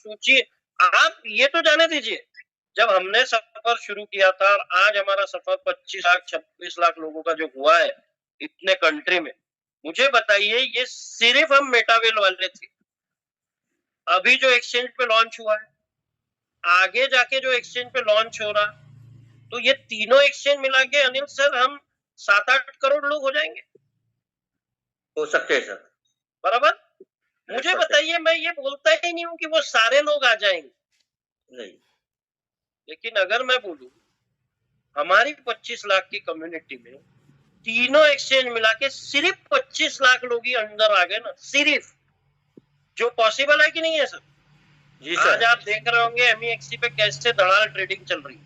सोचिए, आप ये तो जाने दीजिए, जब हमने सफर शुरू किया था और आज हमारा सफर 25 लाख 26 लाख लोगों का जो हुआ है इतने कंट्री में, मुझे बताइए ये सिर्फ हम मेटावेल वाले थे। अभी जो एक्सचेंज पे लॉन्च हुआ है, आगे जाके जो एक्सचेंज पे लॉन्च हो रहा, तो ये तीनों एक्सचेंज मिला के अनिल सर हम 7-8 करोड़ लोग हो जाएंगे। हो सकते हैं सर। बराबर। मुझे बताइए, मैं ये बोलता ही नहीं हूँ कि वो सारे लोग आ जाएंगे, नहीं, लेकिन अगर मैं बोलूं हमारी 25 लाख की कम्युनिटी में तीनों एक्सचेंज मिला के सिर्फ 25 लाख लोग ही अंदर आ गए ना, सिर्फ, जो पॉसिबल है कि नहीं है सर? जी आज सर। आप देख रहे होंगे एमईएक्सी पे कैसे दलाल ट्रेडिंग चल रही है,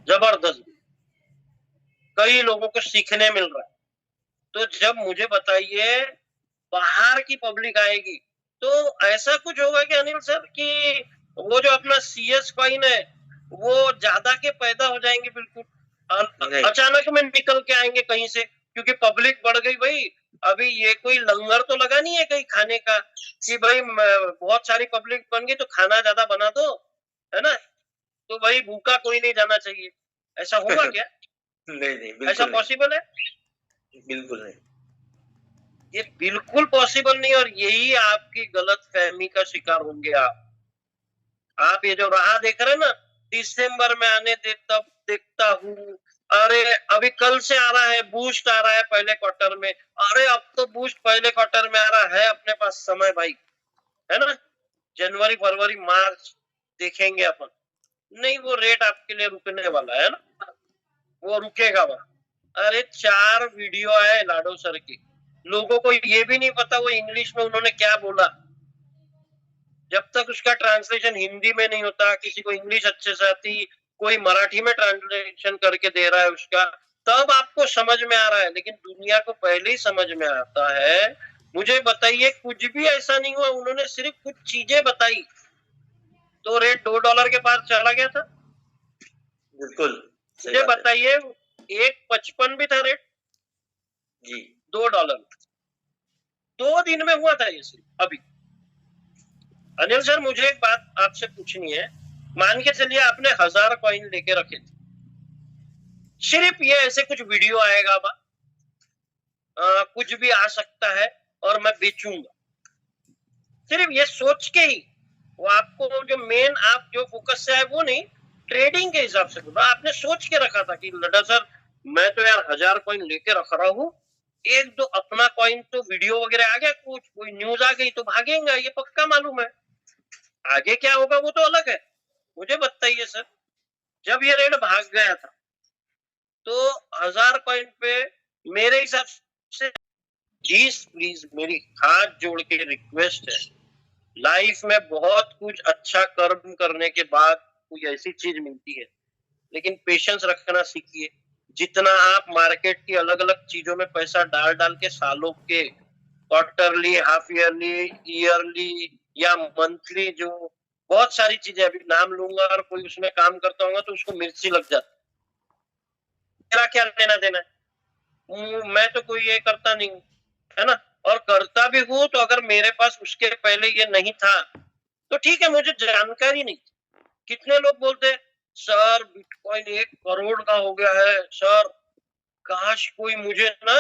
जबरदस्त, कई लोगों को सीखने मिल रहा है। तो जब मुझे बताइए बाहर की पब्लिक आएगी तो ऐसा कुछ होगा कि अनिल सर कि वो जो अपना सीएस कॉइन है वो ज्यादा के पैदा हो जाएंगे बिल्कुल, अचानक में निकल के आएंगे कहीं से, क्योंकि पब्लिक बढ़ गई भाई। अभी ये कोई लंगर तो लगा नहीं है कहीं खाने का कि भाई बहुत सारी पब्लिक बन गई तो खाना ज्यादा बना दो, है ना, तो भाई भूखा कोई नहीं जाना चाहिए। ऐसा होगा क्या? नहीं नहीं, बिल्कुल ऐसा पॉसिबल है? बिल्कुल नहीं। ये बिल्कुल पॉसिबल नहीं, और यही आपकी गलत फहमी का शिकार होंगे आप ये जो राह देख रहे हैं ना, दिसंबर में आने दे तब देखता हूँ, अरे अभी कल से आ रहा है, बूस्ट आ रहा है पहले क्वार्टर में, अरे अब तो बूस्ट पहले क्वार्टर में आ रहा है, अपने पास समय भाई, है ना, जनवरी फरवरी मार्च देखेंगे अपन। नहीं, वो रेट आपके लिए रुकने वाला है ना, वो रुकेगा वहां। अरे 4 वीडियो है लाडो सर की, लोगों को ये भी नहीं पता वो इंग्लिश में उन्होंने क्या बोला। जब तक उसका ट्रांसलेशन हिंदी में नहीं होता, किसी को इंग्लिश अच्छे से आती, कोई मराठी में ट्रांसलेशन करके दे रहा है उसका, तब आपको समझ में आ रहा है, लेकिन दुनिया को पहले ही समझ में आता है। मुझे बताइए, कुछ भी ऐसा नहीं हुआ, उन्होंने सिर्फ कुछ चीजें बताई तो रेट $2 के पास चला गया था। बिल्कुल मुझे बताइए, 1.55 भी था रेट जी, $2, 2 दिन में हुआ था ये सिर्फ अभी। अनिल सर, मुझे एक बात आपसे पूछनी है, मान के चलिए आपने 1000 कॉइन लेके रखे थे, सिर्फ ये ऐसे कुछ वीडियो आएगा कुछ भी आ सकता है और मैं बेचूंगा, सिर्फ ये सोच के ही, वो आपको जो मेन आप जो फोकस से है वो नहीं, ट्रेडिंग के हिसाब से बोला, आपने सोच के रखा था कि लड़ा सर मैं तो यार 1000 कॉइन लेके रख रहा हूँ, एक दो अपना कॉइन तो वीडियो वगैरह आ गया, कुछ कोई न्यूज आ गई तो भागेगा, ये पक्का मालूम है, आगे क्या होगा वो तो अलग है। मुझे बताइए सर, जब ये रेट भाग गया था तो 1000 कॉइन पे मेरे हिसाब से, प्लीज प्लीज मेरी हाथ जोड़ के रिक्वेस्ट है, लाइफ में बहुत कुछ अच्छा कर्म करने के बाद कोई ऐसी चीज मिलती है, लेकिन पेशेंस रखना सीखिए। जितना आप मार्केट की अलग अलग चीजों में पैसा डाल डाल के सालों के, क्वार्टरली, हाफ ईयरली, ईयरली या मंथली, जो बहुत सारी चीजें अभी नाम लूंगा, और कोई उसमें काम करता होगा तो उसको मिर्ची लग जाती, मेरा क्या लेना देना है, मैं तो कोई ये करता नहीं हूँ, है ना, और करता भी हूँ तो अगर मेरे पास उसके पहले ये नहीं था तो ठीक है, मुझे जानकारी नहीं। कितने लोग बोलते हैं सर बिटकॉइन 1 करोड़ का हो गया है सर, काश कोई मुझे ना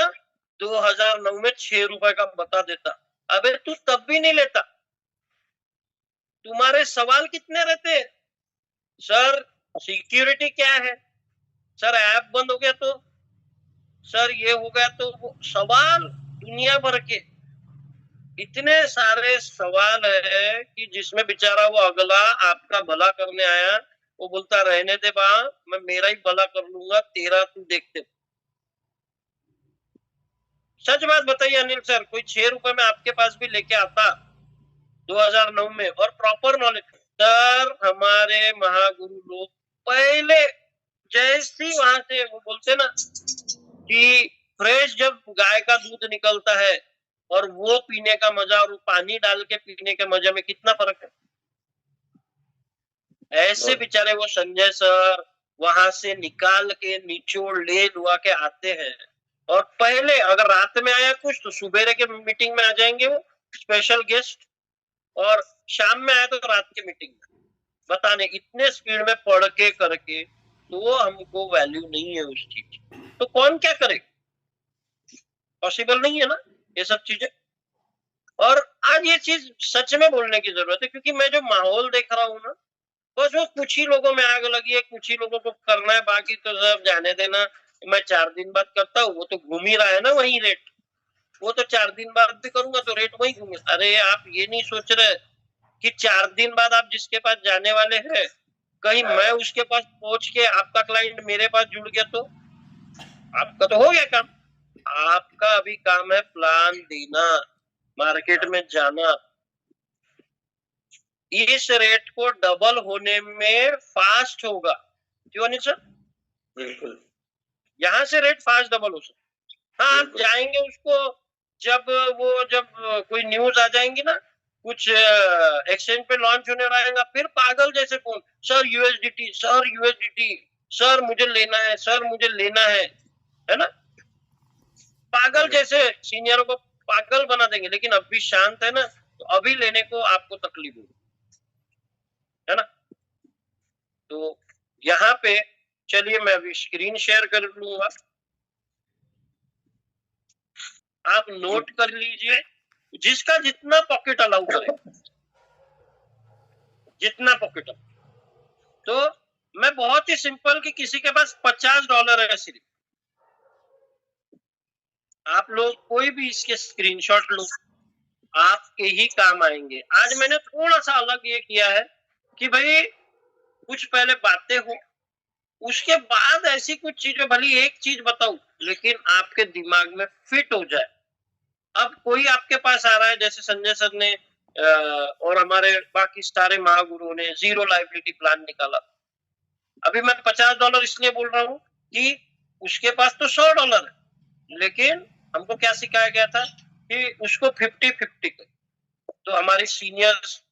2009 में 6 रुपए का बता देता। अबे तू तब भी नहीं लेता, तुम्हारे सवाल कितने रहते हैं सर, सिक्योरिटी क्या है सर, ऐप बंद हो गया तो सर, ये हो गया तो वो सवाल दुनिया भर के, इतने सारे सवाल है कि जिसमें बेचारा वो अगला आपका भला करने आया, वो बोलता रहने दे बा, मैं मेरा ही भला कर लूंगा, तेरा तू देखते। सच बात बताइए अनिल सर, कोई 6 रुपए में आपके पास भी लेके आता 2009 में, और प्रॉपर नॉलेज, सर हमारे महागुरु लोग पहले जैसी वहां से वो बोलते ना कि फ्रेश जब गाय का दूध निकलता है और वो पीने का मजा और पानी डाल के पीने के मजे में कितना फर्क है। ऐसे बेचारे वो संजय सर वहां से निकाल के निचोड़ ले लुआ के आते हैं, और पहले अगर रात में आया कुछ तो सुबेरे के मीटिंग में आ जाएंगे वो स्पेशल गेस्ट, और शाम में आया तो रात की मीटिंग में बताने, इतने स्पीड में पढ़ के करके, तो हमको वैल्यू नहीं है उस चीज, तो कौन क्या करे, पॉसिबल नहीं है ना ये सब चीजें। और आज ये चीज सच में बोलने की जरूरत है, क्योंकि मैं जो माहौल देख रहा हूँ ना, बस वो कुछ ही लोगों में आग लगी है, कुछ ही लोगों को करना है, बाकी तो सब जाने देना। मैं 4 दिन बाद करता हूँ, वो तो घूम ही रहा है ना वही रेट, वो तो 4 दिन बाद भी करूंगा तो रेट वही घूमे। अरे आप ये नहीं सोच रहे कि 4 दिन बाद आप जिसके पास जाने वाले हैं, कहीं मैं उसके पास पहुंच के आपका क्लाइंट मेरे पास जुड़ गया तो आपका तो हो गया काम। आपका अभी काम है प्लान देना, मार्केट में जाना, इस रेट को डबल होने में फास्ट होगा, क्यों नहीं सर? बिल्कुल यहाँ से रेट फास्ट डबल हो सकता। हाँ, आप बिल्कुल। जाएंगे उसको, जब कोई न्यूज आ जाएंगी ना, कुछ एक्सचेंज पे लॉन्च होने रहेगा, फिर पागल जैसे phone, sir USDT, sir USDT, sir मुझे लेना है, सर मुझे लेना है ना? पागल जैसे सीनियरों को पागल बना देंगे, लेकिन अभी शांत है ना, तो अभी लेने को आपको तकलीफ होगी, है ना? तो यहाँ पे चलिए मैं अभी स्क्रीन शेयर कर लूंगा, आप नोट कर लीजिए, जिसका जितना पॉकेट अलाउ करे, जितना पॉकेट अलाउ। तो मैं बहुत ही सिंपल कि किसी के पास $50 है सिर्फ, आप लोग कोई भी इसके स्क्रीनशॉट लो, आपके ही काम आएंगे। आज मैंने थोड़ा सा अलग ये किया है कि भाई कुछ पहले बातें हो, उसके बाद ऐसी कुछ चीजें, भली एक चीज बताऊं लेकिन आपके दिमाग में फिट हो जाए। अब कोई आपके पास आ रहा है, जैसे संजय सर ने और हमारे बाकी सारे महागुरुओं ने जीरो लाइबिलिटी प्लान निकाला। अभी मैं $50 इसलिए बोल रहा हूँ कि उसके पास तो $100 है, लेकिन हमको क्या सिखाया गया था कि उसको 50-50 कर। तो हमारे सीनियर्स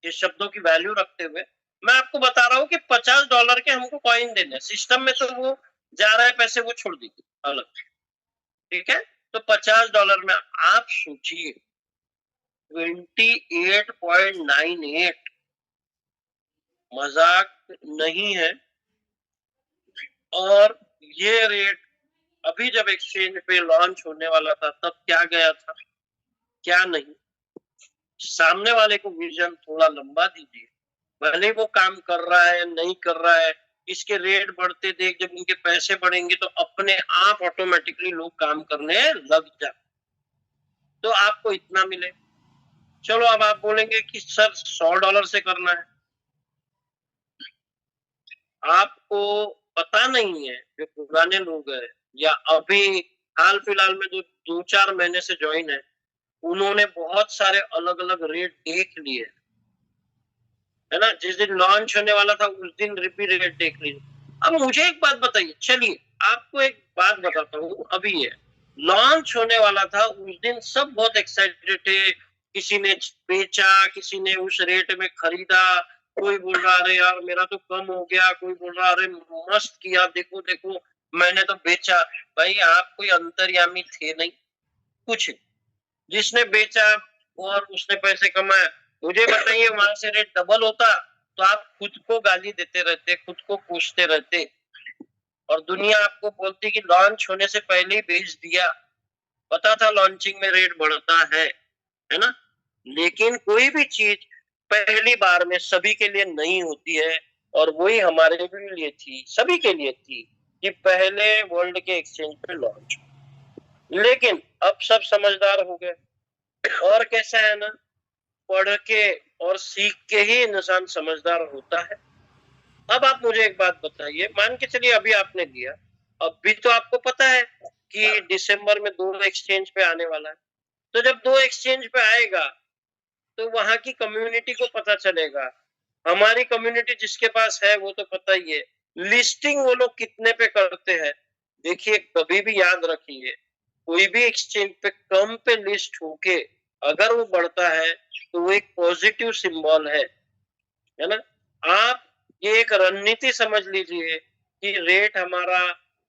ये शब्दों की वैल्यू रखते हुए मैं आपको बता रहा हूँ कि $50 के हमको कॉइन देने, सिस्टम में तो वो जा रहा है पैसे, वो छोड़ दीजिए अलग, ठीक है? तो $50 में आप सोचिए 28.98, मजाक नहीं है। और ये रेट अभी जब एक्सचेंज पे लॉन्च होने वाला था तब क्या गया था, क्या नहीं। सामने वाले को विजन थोड़ा लंबा दीजिए, भले वो काम कर रहा है नहीं कर रहा है, इसके रेट बढ़ते देख जब उनके पैसे बढ़ेंगे तो अपने आप ऑटोमेटिकली लोग काम करने लग जाते, तो आपको इतना मिले। चलो अब आप बोलेंगे कि सर $100 से करना है, आपको पता नहीं है, जो पुराने लोग हैं या अभी हाल फिलहाल में जो 2-4 महीने से ज्वाइन है, उन्होंने बहुत सारे अलग अलग रेट देख लिए, है ना? जिस दिन लॉन्च होने वाला था उस दिन भी रेट देख लीजिए। अब मुझे एक बात बताइए, चलिए आपको एक बात बताता हूँ, अभी ये लॉन्च होने वाला था उस दिन सब बहुत एक्साइटेड थे, किसी ने बेचा, किसी ने उस रेट में खरीदा, कोई बोल रहा अरे यार मेरा तो कम हो गया, कोई बोल रहा अरे मस्त किया, देखो देखो मैंने तो बेचा। भाई आप कोई अंतर्यामी थे नहीं, कुछ जिसने बेचा और उसने पैसे कमाए, मुझे बताइए वहां से रेट डबल होता तो आप खुद को गाली देते रहते, खुद को कोसते रहते, और दुनिया आपको बोलती कि लॉन्च होने से पहले ही बेच दिया, पता था लॉन्चिंग में रेट बढ़ता है ना? लेकिन कोई भी चीज पहली बार में सभी के लिए नहीं होती है, और वही हमारे भी लिए थी, सभी के लिए थी कि पहले वर्ल्ड के एक्सचेंज पे लॉन्च। लेकिन अब सब समझदार हो गए, और कैसा है ना, पढ़ के और सीख के ही इंसान समझदार होता है। अब आप मुझे एक बात बताइए, मान के चलिए अभी आपने लिया, अभी तो आपको पता है कि दिसंबर में 2 एक्सचेंज पे आने वाला है, तो जब 2 एक्सचेंज पे आएगा तो वहां की कम्युनिटी को पता चलेगा, हमारी कम्युनिटी जिसके पास है वो तो पता ही है, लिस्टिंग वो लोग कितने पे करते हैं। देखिए कभी भी याद रखिए, कोई भी एक्सचेंज पे कम पे लिस्ट होके अगर वो बढ़ता है तो वो एक पॉजिटिव सिंबल है ना? आप ये एक रणनीति समझ लीजिए कि रेट हमारा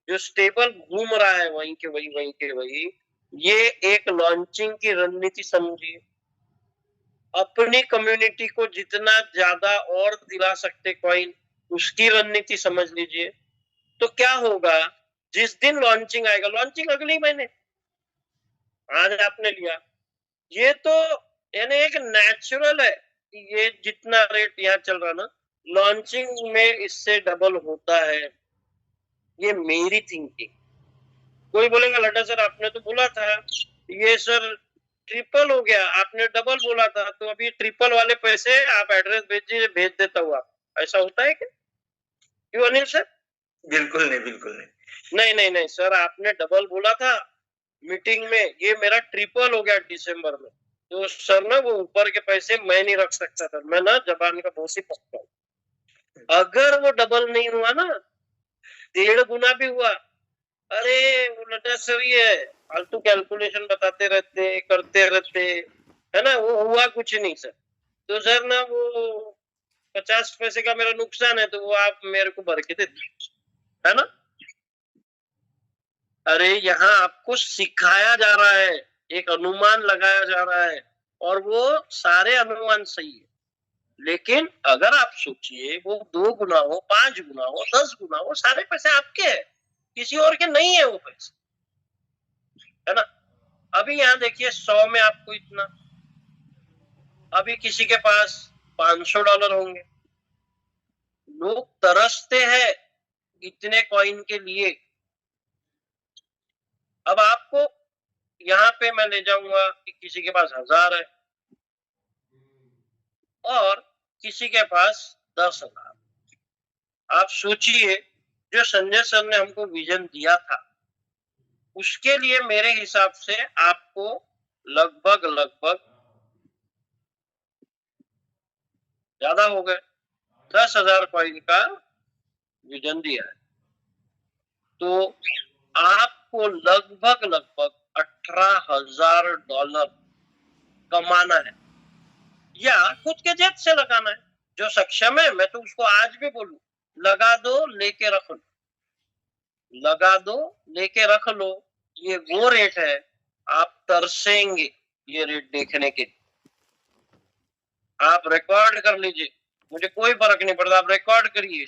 जो स्टेबल घूम रहा है वहीं के वही, ये एक लॉन्चिंग की रणनीति समझिए। अपनी कम्युनिटी को जितना ज्यादा और दिला सकते कॉइन, उसकी रणनीति समझ लीजिए। तो क्या होगा, जिस दिन लॉन्चिंग आएगा, लॉन्चिंग अगले महीने, आज आपने लिया, ये तो यानी एक नेचुरल है कि ये जितना रेट यहाँ चल रहा ना, लॉन्चिंग में इससे डबल होता है। ये मेरी थिंकिंग। कोई बोलेगा लड्डा सर आपने तो बोला था ये सर ट्रिपल हो गया, आपने डबल बोला था, तो अभी ट्रिपल वाले पैसे आप एड्रेस भेजिए, भेज देता हूँ आप। ऐसा होता है क्या? क्यों अनिल सर? बिल्कुल नहीं, बिल्कुल नहीं। नहीं नहीं नहीं सर, आपने डबल बोला था मीटिंग में, ये मेरा ट्रिपल हो गया दिसंबर में, तो सर ना वो ऊपर के पैसे मैं नहीं रख सकता था, मैं ना जबान का बोसी पकता हूँ। अगर वो डबल नहीं हुआ ना, 1.5 गुना भी हुआ, अरे वो लटा सर ये फालतू कैलकुलेशन बताते रहते, करते रहते, है ना, वो हुआ कुछ नहीं सर। तो सर ना वो 50 पैसे का मेरा नुकसान है, तो वो आप मेरे को भर के दे दीजिए, है ना। अरे यहाँ आपको सिखाया जा रहा है, एक अनुमान लगाया जा रहा है, और वो सारे अनुमान सही है। लेकिन अगर आप सोचिए वो 2 गुना हो, 5 गुना हो, 10 गुना हो, सारे पैसे आपके हैं, किसी और के नहीं है वो पैसे, है ना। अभी यहाँ देखिए 100 में आपको इतना, अभी किसी के पास $500 होंगे, लोग तरसते हैं इतने कॉइन के लिए। अब आपको यहाँ पे मैं ले जाऊंगा कि किसी के पास 1000 है और किसी के पास 10,000। आप सोचिए, जो संजय सर ने हमको विजन दिया था, उसके लिए मेरे हिसाब से आपको लगभग लगभग ज्यादा हो गए 10,000 कॉइन का विजन दिया है, तो आपको लगभग लगभग $18,000 कमाना है, या खुद के जेब से लगाना है। जो सक्षम है, मैं तो उसको आज भी बोलूं, लगा दो, लेके रख लो, लगा दो, लेके रख लो। ये वो रेट है, आप तरसेंगे ये रेट देखने के लिए। आप रिकॉर्ड कर लीजिए, मुझे कोई फर्क नहीं पड़ता, आप रिकॉर्ड करिए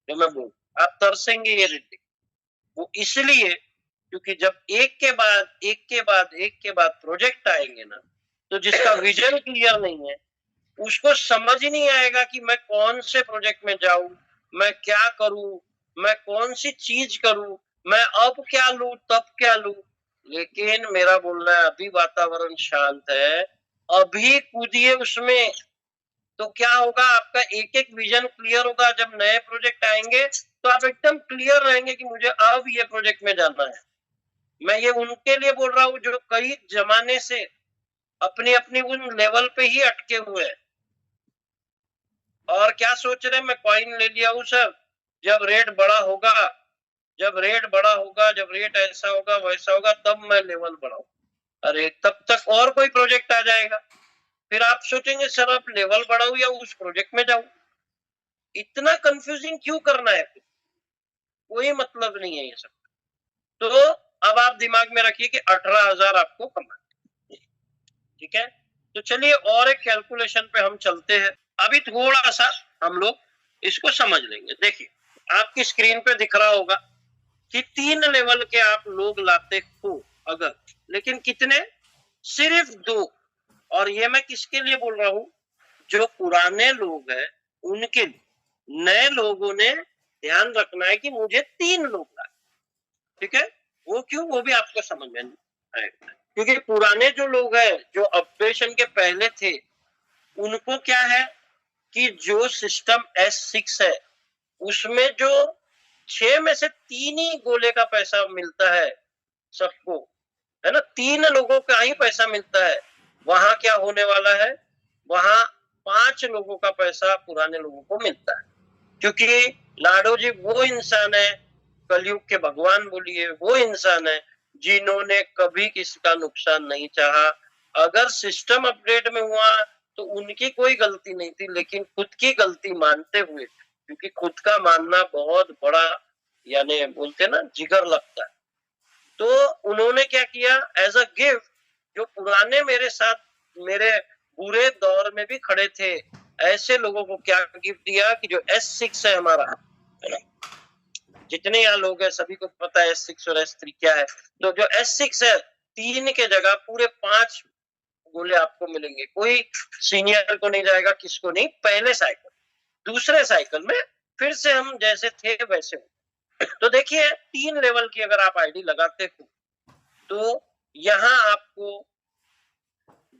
जो मैं बोल, आप तरसेंगे ये रेट। वो इसलिए क्योंकि जब एक के बाद एक के बाद एक के बाद प्रोजेक्ट आएंगे ना, तो जिसका विजन क्लियर नहीं है उसको समझ ही नहीं आएगा कि मैं कौन से प्रोजेक्ट में जाऊं, मैं क्या करूं, मैं कौन सी चीज करूं, मैं अब क्या लूं, तब क्या लूं। लेकिन मेरा बोलना है, अभी वातावरण शांत है, अभी कूदिए उसमें, तो क्या होगा, आपका एक एक विजन क्लियर होगा। जब नए प्रोजेक्ट आएंगे तो आप एकदम क्लियर रहेंगे कि मुझे अब ये प्रोजेक्ट में जाना है। मैं ये उनके लिए बोल रहा हूँ जो कई जमाने से अपनी अपनी उन लेवल पे ही अटके हुए हैं, और क्या सोच रहे हैं, मैं कॉइन ले लिया हूँ सर, जब रेट बड़ा होगा, जब रेट बड़ा होगा, जब रेट ऐसा होगा वैसा होगा, तब मैं लेवल बढ़ाऊं। अरे तब तक और कोई प्रोजेक्ट आ जाएगा, फिर आप सोचेंगे सर अब लेवल बढ़ाऊं या उस प्रोजेक्ट में जाऊं। इतना कंफ्यूजिंग क्यों करना है, कोई मतलब नहीं है ये सब। तो अब आप दिमाग में रखिए कि 18,000 आपको कमाना, ठीक है। तो चलिए और एक कैलकुलेशन पे हम चलते हैं, अभी थोड़ा सा हम लोग इसको समझ लेंगे। देखिए आपकी स्क्रीन पे दिख रहा होगा कि 3 लेवल के आप लोग लाते हो अगर, लेकिन कितने, सिर्फ 2। और ये मैं किसके लिए बोल रहा हूं, जो पुराने लोग हैं उनके लिए। नए लोगों ने ध्यान रखना है कि मुझे 3 लोग लाए, ठीक है। वो क्यों, वो भी आपको समझ में आएगा, क्योंकि पुराने जो लोग हैं जो ऑपरेशन के पहले थे, उनको क्या है कि जो सिस्टम S6 है उसमें जो 6 में से 3 ही गोले का पैसा मिलता है सबको, है ना, 3 लोगों का ही पैसा मिलता है। वहां क्या होने वाला है, वहां 5 लोगों का पैसा पुराने लोगों को मिलता है, क्योंकि लाडो जी वो इंसान है, कलयुग के भगवान बोलिए, वो इंसान है जिन्होंने कभी किसी का नुकसान नहीं चाहा। अगर सिस्टम अपडेट में हुआ तो उनकी कोई गलती नहीं थी, लेकिन खुद की गलती मानते हुए, क्योंकि खुद का मानना बहुत बड़ा, यानी बोलते ना जिगर लगता है, तो उन्होंने क्या किया, एज अ गिफ्ट, जो पुराने मेरे साथ मेरे बुरे दौर में भी खड़े थे, ऐसे लोगों को क्या गिफ्ट दिया कि जो S6 है हमारा, है ना, जितने यहाँ लोग हैं सभी को पता है S6 और S3 क्या है। तो जो S6 है 3 के जगह पूरे 5 गोले आपको मिलेंगे, कोई सीनियर को नहीं जाएगा, किसको नहीं। पहले साइकिल, दूसरे साइकिल में फिर से हम जैसे थे वैसे हो। तो देखिए 3 लेवल की अगर आप आईडी लगाते हो तो यहाँ आपको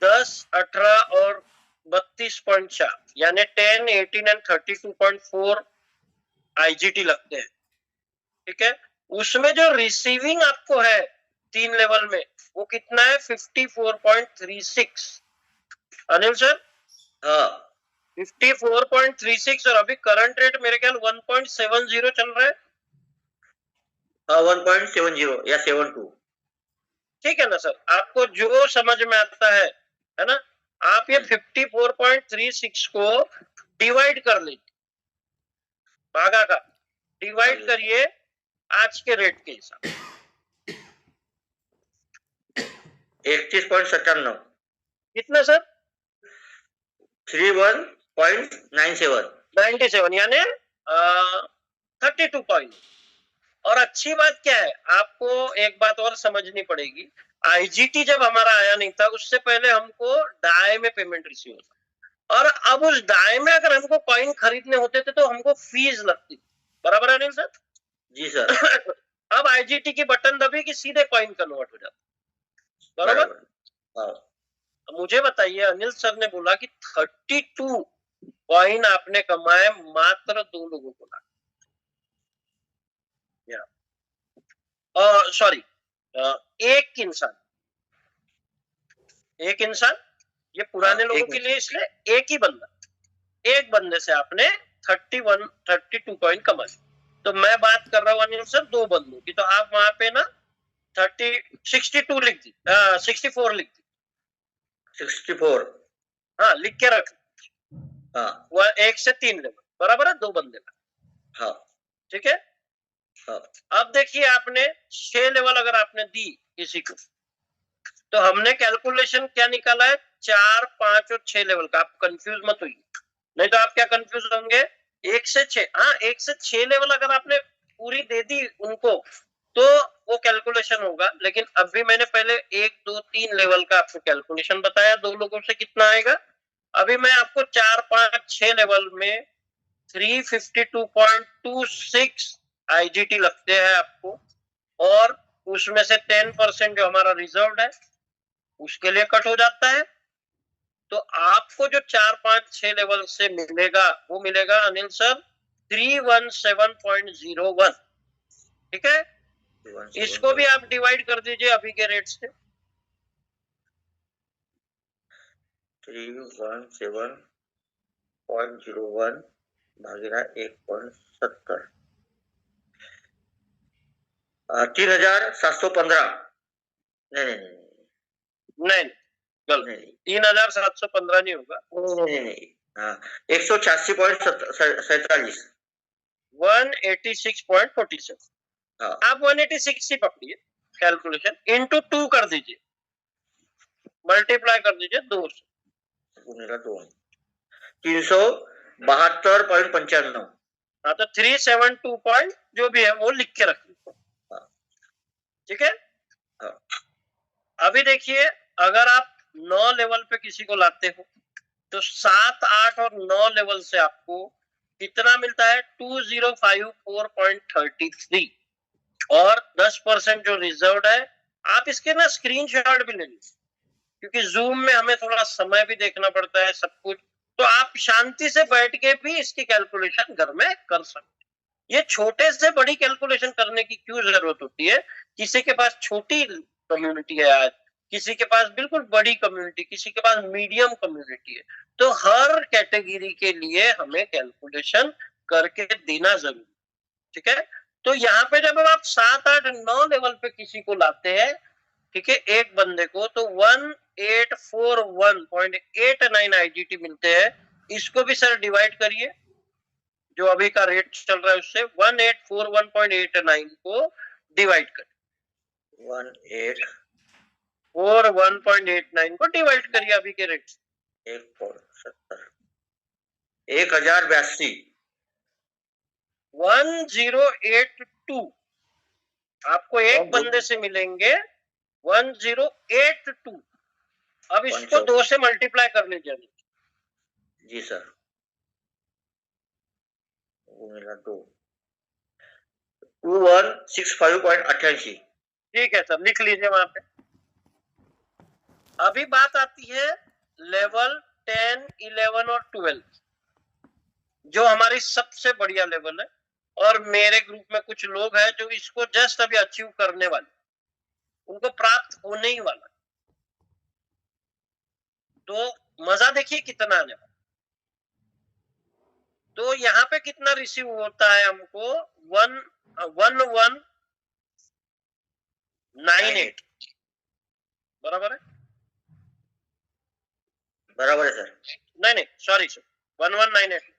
10, 18 और 32.4 यानी 10, 18 एंड 32.4 आईजीटी लगते हैं, ठीक है। उसमें जो रिसीविंग आपको है 3 लेवल में वो कितना है, 54.36। अनिल सर, हाँ 54.36 और अभी करंट रेट मेरे ख्याल 1.70 चल रहा है। हाँ 1.70 या 72। ठीक है ना सर, आपको जो समझ में आता है ना, आप ये 54.36 को डिवाइड कर लीजिए, भागा का डिवाइड करिए आज के रेट के हिसाब। 31.97। कितना सर? 31.97। 97 यानी 32 पॉइंट। और अच्छी बात क्या है, आपको एक बात और समझनी पड़ेगी, आईजीटी जब हमारा आया नहीं था उससे पहले हमको डाई में पेमेंट रिसीव होता, और अब उस डाई में अगर हमको कॉइन खरीदने होते थे तो हमको फीस लगती, बराबर है अनिल सर? जी सर। अब आईजीटी की बटन दबी कि सीधे कॉइन कन्वर्ट हो जाता, बराबर। हाँ। मुझे बताइए, अनिल सर ने बोला कि 32 कॉइन आपने कमाए मात्र 2 लोगों को ला, सॉरी एक इंसान, ये पुराने लोगों के लिए, इसलिए एक ही बंदा, एक बंदे से आपने 32 कॉइन कमाए। तो मैं बात कर रहा हूँ अनिल सर 2 बंदों की, तो आप वहां पे ना 62 लिख दी, 64 लिख दी, 64 हाँ लिख के रख। हाँ वह 1 से 3 लेवल बराबर है, 2 बंदे का, हाँ ठीक है। हाँ। अब देखिए आपने 6 लेवल अगर आपने दी किसी को, तो हमने कैलकुलेशन क्या निकाला है, 4, 5 और 6 लेवल का। आप कंफ्यूज मत होइए, नहीं तो आप क्या कंफ्यूज होंगे, 1 से 6, हाँ 1 से 6 लेवल अगर आपने पूरी दे दी उनको तो वो कैलकुलेशन होगा। लेकिन अभी मैंने पहले 1, 2, 3 लेवल का आपको कैलकुलेशन बताया, 2 लोगों से कितना आएगा। अभी मैं आपको 4, 5, 6 लेवल में 352.26 आईजीटी लगते हैं आपको, और उसमें से 10% जो हमारा रिजर्व है उसके लिए कट हो जाता है। तो आपको जो 4, 5, 6 लेवल से मिलेगा वो मिलेगा अनिल सर 317.01, ठीक है। इसको भी आप डिवाइड कर दीजिए अभी के रेट से। 317.01 भागीला 1.70, 3715। नहीं, गलत, 3715 नहीं होगा, 186.47। 186.47। आप 186 ही पकड़िए, कैलकुलेशन इंटू 2 कर दीजिए, मल्टीप्लाई कर दीजिए 2 से, 372.95। हाँ तो 372 पॉइंट जो भी है वो लिख के रखिए, ठीक है। अभी देखिए अगर आप 9 लेवल पे किसी को लाते हो तो 7, 8 और 9 लेवल से आपको कितना मिलता है, 2054.33, और 10% जो रिजर्व है। आप इसके ना स्क्रीनशॉट भी ले लीजिए, क्योंकि जूम में हमें थोड़ा समय भी देखना पड़ता है सब कुछ, तो आप शांति से बैठ के भी इसकी कैलकुलेशन घर में कर सकते हैं। ये छोटे से बड़ी कैलकुलेशन करने की क्यों जरूरत होती है, किसी के पास छोटी कम्युनिटी है आज, किसी के पास बिल्कुल बड़ी कम्युनिटी, किसी के पास मीडियम कम्युनिटी है, तो हर कैटेगरी के लिए हमें कैलकुलेशन करके देना जरूरी, ठीक है। तो यहाँ पे जब आप 7, 8, 9 लेवल पे किसी को लाते हैं, ठीक है, एक बंदे को, तो 1841.89 आईजीटी मिलते हैं। इसको भी सर डिवाइड करिए, जो अभी का रेट चल रहा है उससे 1841.89 को डिवाइड करिए, 1841.89 को डिवाइड करिए अभी के रेट से, 1.70 1082 1082 आपको एक बंदे से मिलेंगे 1082। अब इसको 2 से मल्टीप्लाई कर लीजिए। जी सर, वो मिला 2 2165.88। ठीक है सर, लिख लीजिए वहां पे। अभी बात आती है लेवल 10, 11 और 12, जो हमारी सबसे बढ़िया लेवल है। और मेरे ग्रुप में कुछ लोग हैं जो इसको जस्ट अभी अचीव करने वाले, उनको प्राप्त होने ही वाला। तो मजा देखिए कितना आने वाला। तो यहाँ पे कितना रिसीव होता है हमको 1198 बराबर है। बराबर है सर। नहीं सॉरी सर, 1198।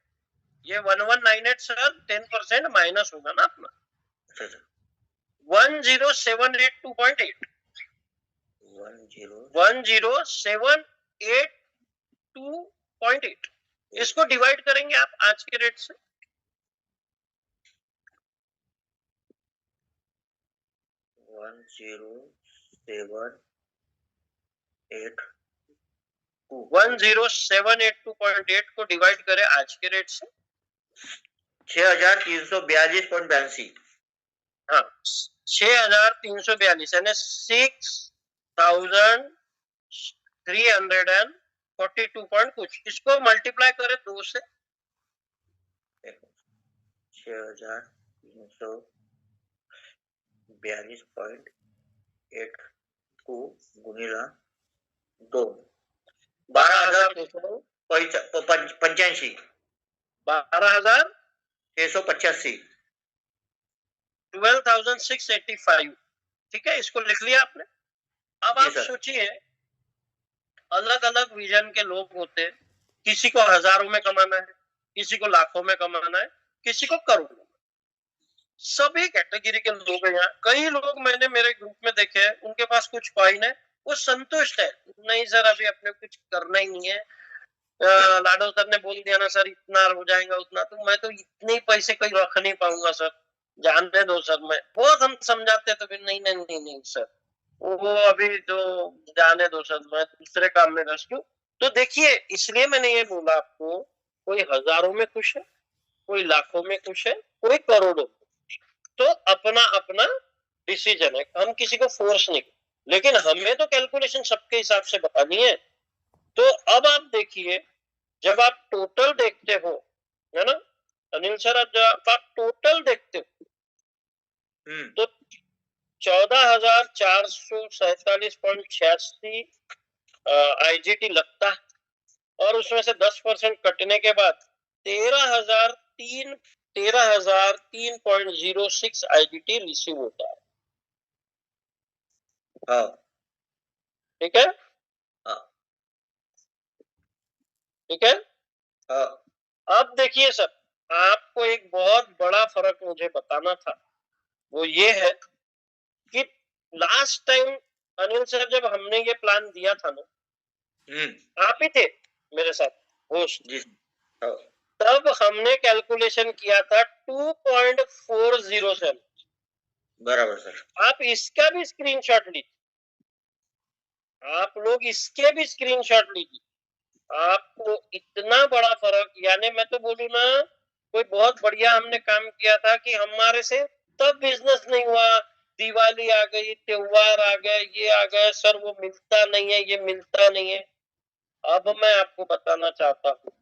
ये 1198 सर 10% माइनस होगा ना अपना। अच्छा सर, 10782.8 10782.8 इसको डिवाइड करेंगे आप आज के रेट से। 10782.8 को डिवाइड करें आज के रेट से 6342.82। हाँ 6342 यानी 6342 पॉइंट कुछ। इसको मल्टीप्लाई करें 2 से 6342.8 को गुणिला 2 12,685 12,685 12,685। ठीक है, इसको लिख लिया आपने। अब आप सोचिए, अलग अलग विजन के लोग होते हैं। किसी को हजारों में कमाना है, किसी को लाखों में कमाना है, किसी को करोड़ों में। सभी कैटेगरी के लोग हैं यहाँ। कई लोग मैंने मेरे ग्रुप में देखे हैं, उनके पास कुछ कॉइन है, वो संतुष्ट है। नहीं सर अभी अपने कुछ करना ही नहीं है, लाडो सर ने बोल दिया ना सर इतना हो जाएगा उतना, तो मैं तो इतने पैसे कहीं रख नहीं पाऊंगा सर, जानते दो सर। मैं बहुत हम समझाते तो फिर नहीं नहीं नहीं नहीं सर, वो अभी तो जाने दो सर, मैं दूसरे काम में व्यस्त हूँ। तो देखिए, इसलिए मैंने ये बोला आपको, कोई हजारों में खुश है, कोई लाखों में खुश है, कोई करोड़ों। तो अपना अपना डिसीजन है, हम किसी को फोर्स नहीं, लेकिन हमें तो कैलकुलेशन सबके हिसाब से बतानी है। तो अब आप देखिए, जब आप टोटल देखते हो, है ना अनिल सर, जब आप टोटल देखते हो तो 14,447.86 आईजीटी लगता है, और उसमें से 10% कटने के बाद 13,003.06 आईजीटी रिसीव होता है। ठीक है, ठीक है। अब देखिए सर, आपको एक बहुत बड़ा फर्क मुझे बताना था, वो ये है कि लास्ट टाइम अनिल सर जब हमने ये प्लान दिया था ना, आप ही थे मेरे साथ होस्ट, तब हमने कैलकुलेशन किया था 2.407। बराबर सर। आप इसका भी स्क्रीनशॉट लीजिए, आप लोग इसके भी स्क्रीनशॉट लीजिए। आपको इतना बड़ा फर्क, यानी मैं तो बोलूं ना, कोई बहुत बढ़िया हमने काम किया था कि हमारे से तब बिजनेस नहीं हुआ, दिवाली आ गई, त्योहार आ गए, ये आ गए सर, वो मिलता नहीं है, ये मिलता नहीं है। अब मैं आपको बताना चाहता हूँ,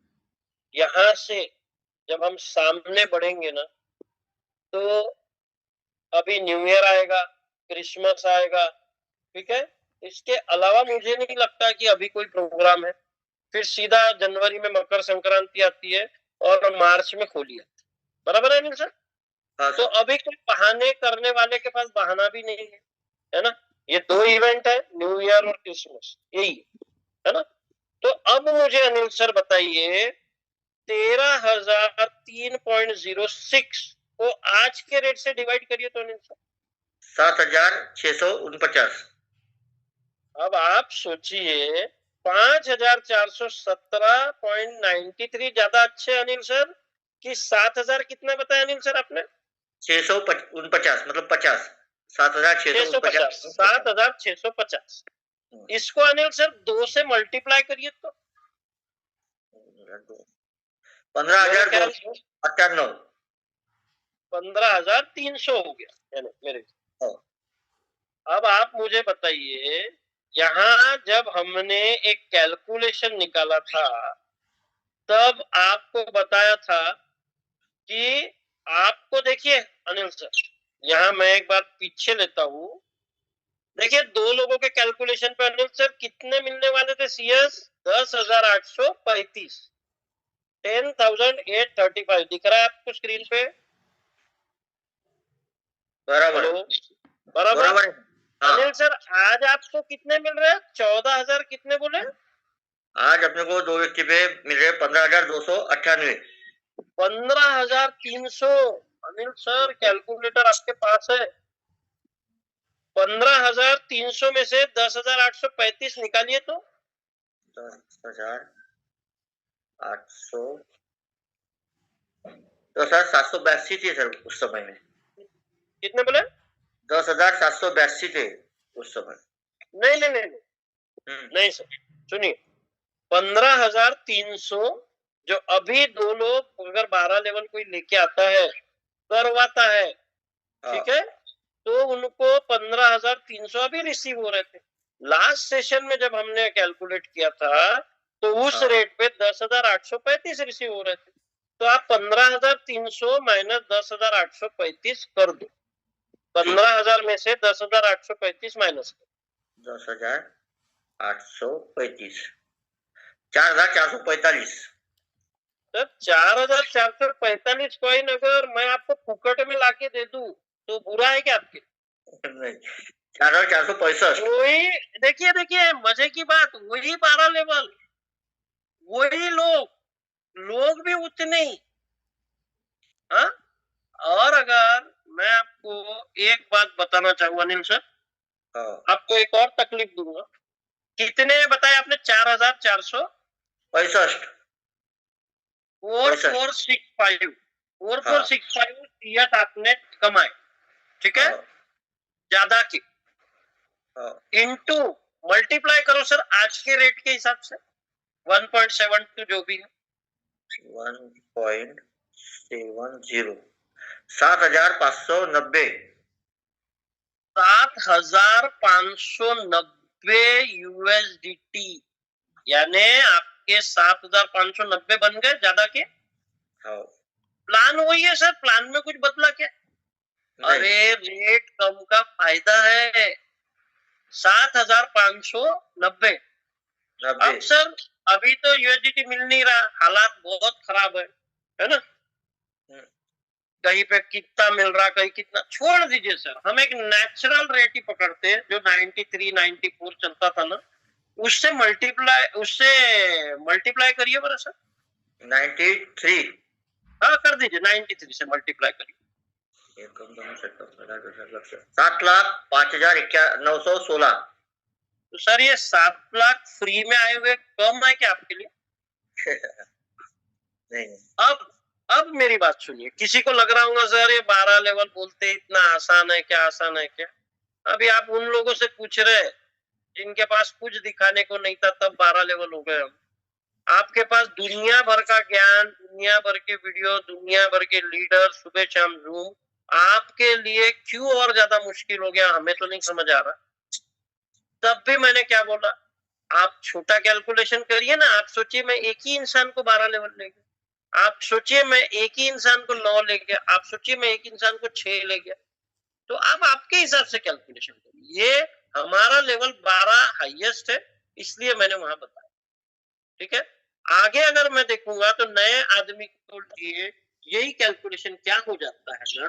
यहाँ से जब हम सामने बढ़ेंगे ना, तो अभी न्यू ईयर आएगा, क्रिसमस आएगा, ठीक है, इसके अलावा मुझे नहीं लगता कि अभी कोई प्रोग्राम है। फिर सीधा जनवरी में मकर संक्रांति आती है और मार्च में होली आती है, बराबर है अनिल सर? तो अभी कोई बहाने करने वाले के पास बहाना भी नहीं है ना। ये 2 इवेंट है, न्यू ईयर और क्रिसमस, यही है ना। तो अब मुझे अनिल सर बताइए, 13,003.06 को आज के रेट से डिवाइड करिए तो अनिल सर 7,649। अब आप सोचिए 5417.93 ज्यादा अच्छे अनिल सर कि 7000 कितना बताया अनिल सर आपने? 649 मतलब 50, 7650, 7650। इसको अनिल सर 2 से मल्टीप्लाई करिए तो 15,298। 15,300 हो गया यानी मेरे। अब आप मुझे बताइए, यहाँ जब हमने एक कैलकुलेशन निकाला था तब आपको बताया था कि आपको देखिए अनिल सर, यहाँ मैं एक बार पीछे लेता हूं। देखिए 2 लोगों के कैलकुलेशन पे अनिल सर कितने मिलने वाले थे सीएस? 10,835, 10,835 दिख रहा है आपको स्क्रीन पे? बराबर हेलो, बराबर। बराबर है। हाँ, अनिल सर आज आपको कितने मिल रहे हैं? 14,000 कितने बोले? आज अपने को 2 व्यक्ति पे मिल रहे 15,298। 15,300। अनिल सर कैलकुलेटर आपके पास है? 15,300 में से 10,835 निकालिए तो 10,800, 10,782 थे सर उस समय में। कितने बोले? 10,782 थे उस समय। नहीं नहीं नहीं नहीं सर, सुनिए, 15,300 जो अभी 2 लोग अगर 12 लेवल कोई लेके आता है, करवाता है, ठीक है, तो उनको 15,300 अभी रिसीव हो रहे थे। लास्ट सेशन में जब हमने कैलकुलेट किया था तो उस रेट पे 10,835 रिसीव हो रहे थे। तो आप 15,300 माइनस 10,835 कर दो। 15,000 में से 10,835 माइनस कर 10,835, 4,445। सर 4,445 कॉइन अगर मैं आपको फुकट में लाके दे दूं तो बुरा है क्या आपके? नहीं, 4,465। वही देखिए देखिए मजे की बात, वही 12 लेवल, वही लोग भी उतने ही। हाँ, और अगर मैं आपको एक बात बताना चाहूंगा अनिल सर, आपको एक और तकलीफ दूंगा। कितने बताए आपने? 4,465। 4465, 4465 सीएट आपने कमाए, ठीक है, ज्यादा की। इनटू मल्टीप्लाई करो सर आज के रेट के हिसाब से 1.72 जो भी है, 1.70, 7,590। 7,590 यूएसडीटी, यानी आपके 7,590 बन गए ज्यादा के। प्लान वही है सर, प्लान में कुछ बदला क्या? अरे रेट कम का फायदा है। 7,590। अब सर अभी तो यूएसडीटी मिल नहीं रहा, हालात बहुत खराब है ना? कहीं पे कितना मिल रहा, कहीं कितना, छोड़ दीजिए सर, हम एक नेचुरल रेट ही पकड़ते हैं जो 93 94 चलता था ना, उससे मल्टीप्लाई करिए बरा सर। 93। हाँ कर दीजिए, 93 से मल्टीप्लाई करिए। 7,05,916। तो सर ये 7 लाख फ्री में आए हुए कम है क्या आपके लिए? नहीं। अब मेरी बात सुनिए, किसी को लग रहा होगा सर ये 12 लेवल बोलते इतना आसान है क्या, आसान है क्या? अभी आप उन लोगों से पूछ रहे जिनके पास कुछ दिखाने को नहीं था तब 12 लेवल हो गए हम। आपके पास दुनिया भर का ज्ञान, दुनिया भर के वीडियो, दुनिया भर के लीडर, सुबह शाम जूम, आपके लिए क्यों और ज्यादा मुश्किल हो गया हमें तो नहीं समझ आ रहा। तब भी मैंने क्या बोला, आप छोटा कैलकुलेशन करिए ना। आप सोचिए मैं एक ही इंसान को 12 लेवल ले गया, आप सोचिए मैं एक ही इंसान को 9 ले गया, आप सोचिए मैं एक इंसान को 6 ले गया। तो आप आपके हिसाब से कैलकुलेशन करिए। ये हमारा लेवल 12 हाईएस्ट है, इसलिए मैंने वहां बताया, ठीक है। आगे अगर मैं देखूंगा तो नए आदमी को लिए यही कैलकुलेशन क्या हो जाता है ना,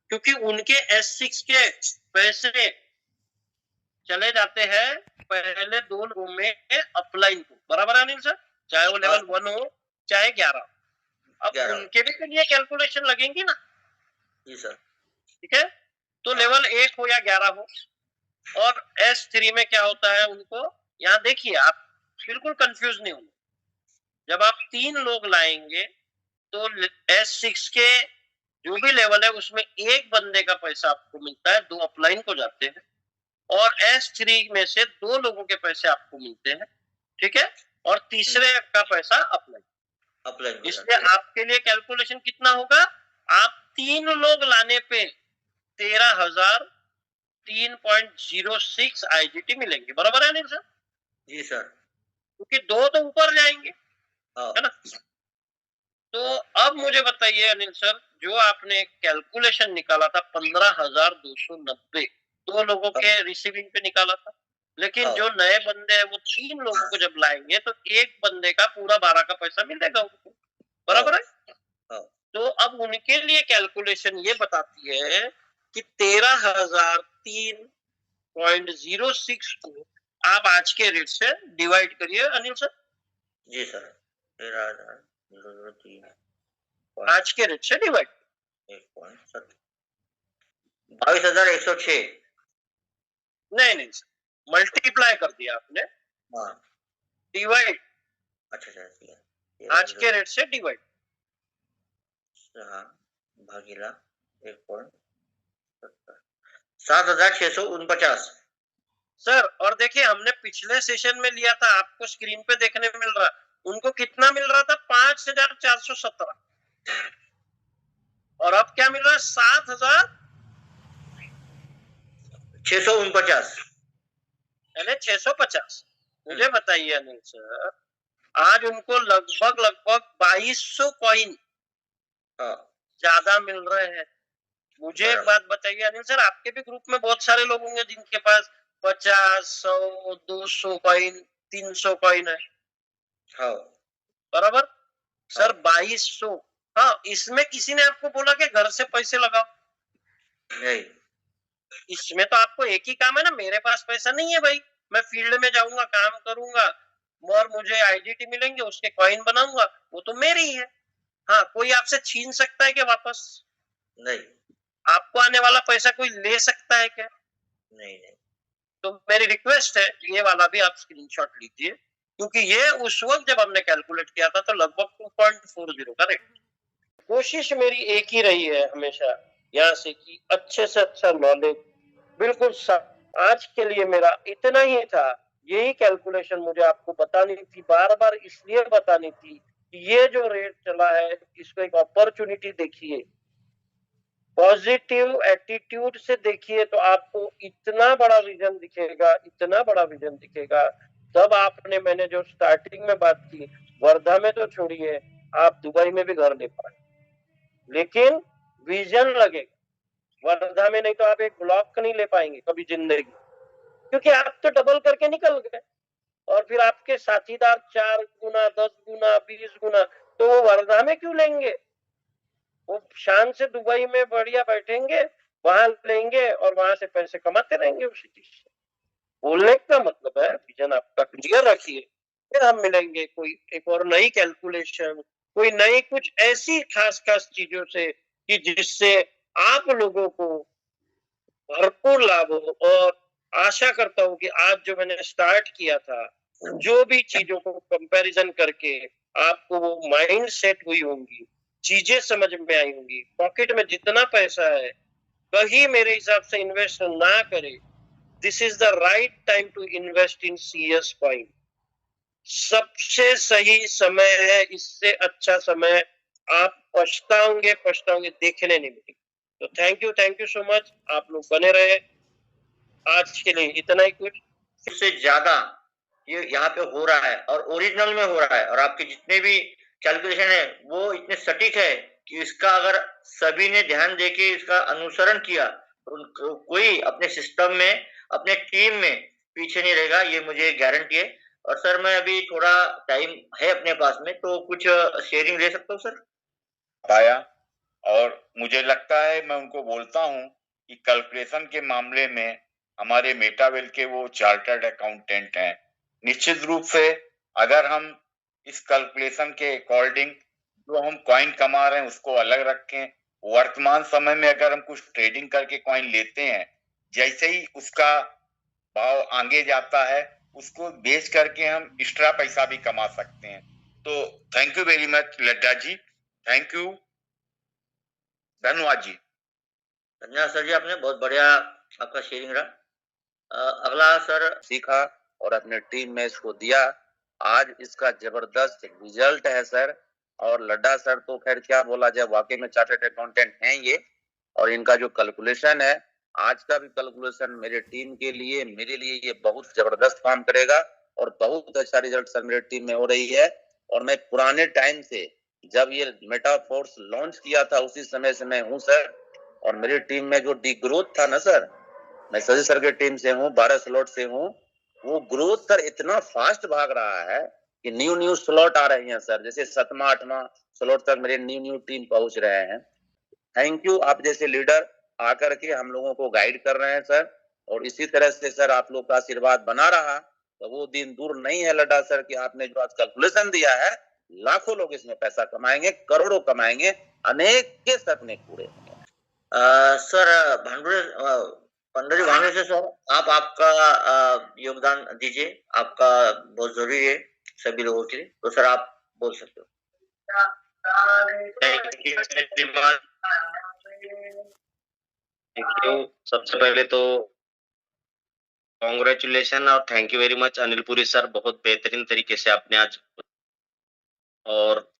क्योंकि उनके S6 के पैसे चले जाते हैं पहले 2 लोगों में अपलाइन को, बराबर है अनिल सर, चाहे वो लेवल 1 हो चाहे 11। अब उनके भी तो लिए कैलकुलेशन लगेंगी ना जी सर, ठीक है। तो लेवल 1 हो या 11 हो, और S3 में क्या होता है उनको, यहाँ देखिए आप बिल्कुल कंफ्यूज नहीं होना। जब आप 3 लोग लाएंगे तो S6 के जो भी लेवल है उसमें एक बंदे का पैसा आपको मिलता है, 2 अपलाइन को जाते हैं, और S3 में से 2 लोगों के पैसे आपको मिलते हैं, ठीक है, और तीसरे का पैसा अपलाइन। इसलिए आपके लिए कैलकुलेशन कितना होगा, आप 3 लोग लाने पे 13,003.06 IGT मिलेंगे, बराबर है अनिल सर? जी सर। क्योंकि 2 तो ऊपर जाएंगे, है ना? तो अब मुझे बताइए अनिल सर, जो आपने कैलकुलेशन निकाला था 15,290, 2 लोगों के रिसीविंग पे निकाला था, लेकिन जो नए बंदे हैं वो 3 लोगों को जब लाएंगे तो एक बंदे का पूरा 12 का पैसा मिलेगा उनको, बराबर है? तो अब उनके लिए कैलकुलेशन ये बताती है कि 13,003.06 को आप आज के रेट से डिवाइड करिए अनिल सर। जी सर, 13,003 आज के रेट से डिवाइड 22,106। नहीं सर, मल्टीप्लाई कर दिया आपने, डिवाइड। अच्छा, आज के रेट से डिवाइड भागीला 7,649 सर। और देखिए हमने पिछले सेशन में लिया था, आपको स्क्रीन पे देखने मिल रहा, उनको कितना मिल रहा था, 5,417, और अब क्या मिल रहा है, 7,649 यानी 650। मुझे बताइए अनिल सर, आज उनको लगभग 2200 कॉइन ज्यादा मिल रहे हैं। मुझे एक बात बताइए अनिल सर, आपके भी ग्रुप में बहुत सारे लोग होंगे जिनके पास 50, 100, 200 कॉइन, 300 कॉइन है, बराबर सर? 2200। हाँ, इसमें किसी ने आपको बोला कि घर से पैसे लगाओ? नहीं, इसमें तो आपको एक ही काम है ना, मेरे पास पैसा नहीं है भाई, मैं फील्ड में जाऊंगा, काम करूंगा और मुझे IGT मिलेंगे, उसके कॉइन बनाऊंगा, वो तो मेरी है। हाँ, कोई आपसे छीन सकता है क्या वापस? नहीं। आपको आने वाला पैसा कोई ले सकता है क्या? नहीं। तो मेरी रिक्वेस्ट है, ये वाला भी आप स्क्रीनशॉट लीजिए, क्योंकि ये उस वक्त जब हमने कैलकुलेट किया था तो लगभग 2.40 का रेट। कोशिश मेरी एक ही रही है हमेशा यहाँ से कि अच्छे से अच्छा नॉलेज, बिल्कुल आज के लिए मेरा इतना ही था। यही कैलकुलेशन मुझे आपको बतानी थी, बार बार इसलिए बतानी थी कि ये जो रेट चला है इसको एक अपॉर्चुनिटी देखिए, पॉजिटिव एटीट्यूड से देखिए, तो आपको इतना बड़ा विजन दिखेगा, इतना बड़ा विजन दिखेगा। तब आपने, मैंने जो स्टार्टिंग में बात की, वर्धा में तो छोड़िए, आप दुबई में भी घर ले पाए, लेकिन विजन लगेगा। वर्धा में नहीं तो आप एक ब्लॉक नहीं ले पाएंगे कभी जिंदगी, क्योंकि आप तो डबल करके निकल गए, और फिर आपके साथीदार 4 गुना, 10 गुना, 20 गुना, तो वो वर्धा में क्यों लेंगे? वो शान से दुबई में बढ़िया बैठेंगे, वहां लेंगे और वहां से पैसे कमाते रहेंगे उसी चीज से। बोलने का मतलब है विजन आपका क्लियर रखिए, फिर हम मिलेंगे कोई एक और नई कैलकुलेशन, कोई नई कुछ ऐसी खास खास चीजों से कि जिससे आप लोगों को भरपूर लाभ हो। और आशा करता हूँ कि आज जो मैंने स्टार्ट किया था, जो भी चीजों को कंपैरिजन करके आपको वो माइंड सेट हुई होंगी, चीजें समझ में आई होंगी, पॉकेट में जितना पैसा है कहीं मेरे हिसाब से इन्वेस्ट ना करे। This is the right time to invest in CS coin. सबसे सही समय है, इससे अच्छा समय आप पछताओगे देखने नहीं मिलेगा। तो थैंक यू सो मच, आप लोग बने रहे। आज के लिए इतना ही कुछ, इससे ज्यादा ये यहाँ पे हो रहा है और ओरिजिनल में हो रहा है, और आपके जितने भी कैलकुलेशन है वो इतने सटीक है कि इसका अगर सभी ने ध्यान देके इसका अनुसरण किया तो कोई अपने सिस्टम में, अपने टीम में पीछे नहीं रहेगा, ये मुझे गारंटी है। और सर मैं अभी थोड़ा टाइम है अपने पास में, तो कुछ शेयरिंग ले सकता हूँ सर? आया, और मुझे लगता है, मैं उनको बोलता हूँ कि कैलकुलेशन के मामले में हमारे मेटावेल के वो चार्टर्ड अकाउंटेंट हैं। निश्चित रूप से अगर हम इस कैलकुलेशन के अकॉर्डिंग जो हम कॉइन कमा रहे हैं उसको अलग रखें, वर्तमान समय में अगर हम कुछ ट्रेडिंग करके कॉइन लेते हैं, जैसे ही उसका भाव आगे जाता है उसको बेच करके हम एक्स्ट्रा पैसा भी कमा सकते हैं। तो thank you very much Laddha ji, thank you, धन्यवाद जी। धन्यवाद सर जी, आपने बहुत बढ़िया आपका शेयरिंग रहा। अगला सर। सीखा और अपने टीम में इसको दिया। आज इसका जबरदस्त रिजल्ट है सर। और लड्डा सर तो खैर क्या बोला जाए, वाकई में चार्टर्ड अकाउंटेंट हैं ये। और इनका जो कैलकुलेशन है, आज का भी कैलकुलेशन मेरे टीम के लिए, मेरे लिए ये बहुत जबरदस्त काम करेगा। और बहुत अच्छा रिजल्ट सर मेरे टीम में हो रही है। और मैं पुराने टाइम से, जब ये मेटाफोर्स लॉन्च किया था, उसी समय से मैं हूँ सर। और मेरी टीम में जो डी ग्रोथ था ना सर, मैं सजी सर के टीम से हूँ, 12 स्लॉट से हूँ। वो ग्रोथ सर इतना फास्ट भाग रहा है कि न्यू स्लॉट आ रही हैं सर। जैसे 7वां 8वां स्लॉट तक मेरे न्यू टीम पहुंच रहे हैं। थैंक यू, आप जैसे लीडर आकर के हम लोगों को गाइड कर रहे हैं सर। और इसी तरह से सर आप लोग का आशीर्वाद बना रहा तो वो दिन दूर नहीं है लड्डा सर कि आपने जो आज कैलकुलेशन दिया है, लाखों लोग इसमें पैसा कमाएंगे, करोड़ों कमाएंगे, अनेक के सपने पूरे होंगे। सर भांडुरे, पंडरी भांडुरे से सर, आप आपका योगदान दीजिए, आपका बहुत जरूरी है सभी लोगों के लिए। तो सर आप बोल सकते हो। Thank you. सबसे पहले तो कॉन्ग्रेचुलेशन और thank you very much Anil Puri sir, बहुत बेहतरीन तरीके से आपने आज, और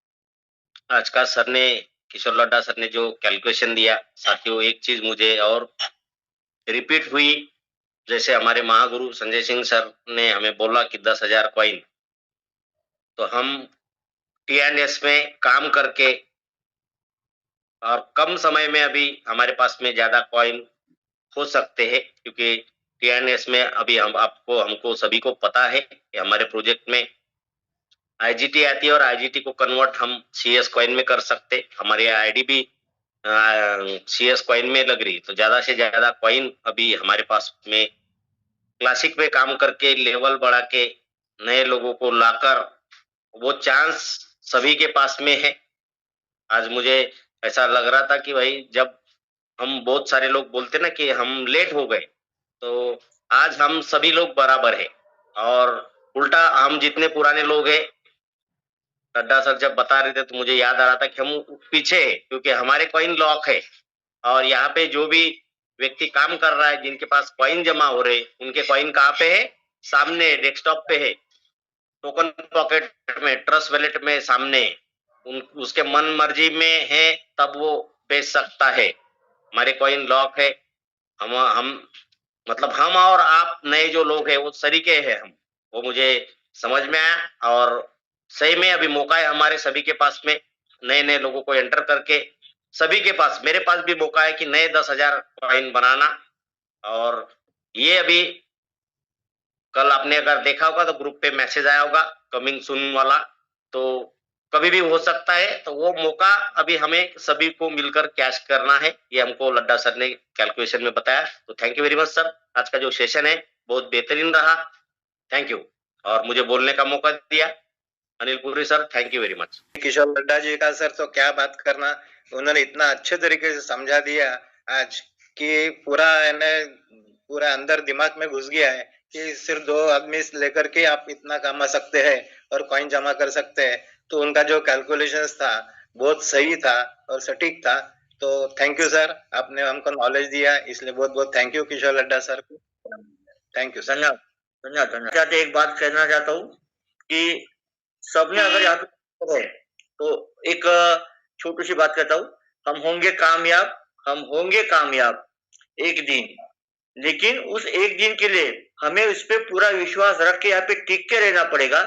आज का सर ने, किशोर लड्डा सर ने जो कैलकुलेशन दिया, साथियों एक चीज मुझे और रिपीट हुई, जैसे हमारे महागुरु संजय सिंह सर ने हमें बोला कि 10,000 कॉइन, तो हम टी&एस में काम करके और कम समय में अभी हमारे पास में ज्यादा कॉइन हो सकते हैं, क्योंकि टी&एस में अभी हमको सभी को पता है कि हमारे प्रोजेक्ट में आईजीटी आती है और आईजीटी को कन्वर्ट हम सीएस कॉइन में कर सकते। हमारी आईडी भी सीएस कॉइन में लग रही, तो ज्यादा से ज्यादा कॉइन अभी हमारे पास में क्लासिक पे काम करके लेवल बढ़ा के नए लोगों को लाकर, वो चांस सभी के पास में है। आज मुझे ऐसा लग रहा था कि भाई जब हम बहुत सारे लोग बोलते ना कि हम लेट हो गए, तो आज हम सभी लोग बराबर है। और उल्टा हम जितने पुराने लोग हैं, लड्डा सर जब बता रहे थे तो मुझे याद आ रहा था कि हम पीछे है, क्योंकि हमारे कॉइन लॉक है। और यहाँ पे जो भी व्यक्ति काम कर रहा है, जिनके पास कॉइन जमा हो रहे, उनके कॉइन कहाँ पे है? सामने डेस्कटॉप पे है, टोकन पॉकेट में, ट्रस्ट वॉलेट में सामने। उसके मन मर्जी में है तब वो बेच सकता है। हमारे कॉइन लॉक है। हम मतलब हम और आप नए जो लोग हैं वो सरीके हैं हम, वो मुझे समझ में आया। और सही में अभी मौका है हमारे सभी के पास में, नए लोगों को एंटर करके सभी के पास, मेरे पास भी मौका है कि नए 10,000 कॉइन बनाना। और ये अभी कल आपने अगर देखा होगा तो ग्रुप पे मैसेज आया होगा कमिंग सून वाला, तो कभी भी हो सकता है। तो वो मौका अभी हमें सभी को मिलकर कैश करना है, ये हमको लड्डा सर ने कैलकुलेशन में बताया। तो thank you very much sir, आज का जो सेशन है बहुत बेहतरीन रहा, थैंक यू। और मुझे बोलने का मौका दिया Anil Puri sir, thank you very much. Kishore Ladda ji का सर तो क्या बात करना, उन्होंने इतना अच्छे तरीके से समझा दिया आज कि पूरा अंदर दिमाग में घुस गया है कि सिर्फ 2 आदमी लेकर के आप इतना कमा सकते हैं और कॉइन जमा कर सकते हैं। तो उनका जो कैलकुलेशंस था बहुत सही था और सटीक था। तो थैंक यू सर, आपने हमको नॉलेज दिया, इसलिए बहुत बहुत thank you Kishore Laddha sir को, थैंक यू सर। धन्यवाद। एक बात कहना चाहता हूँ कि सबने अगर यहाँ पे तो एक छोटी सी बात कहता हूँ, हम होंगे कामयाब एक दिन, लेकिन उस एक दिन के लिए हमें उस पे पूरा विश्वास रख के यहाँ पे टिक के रहना पड़ेगा।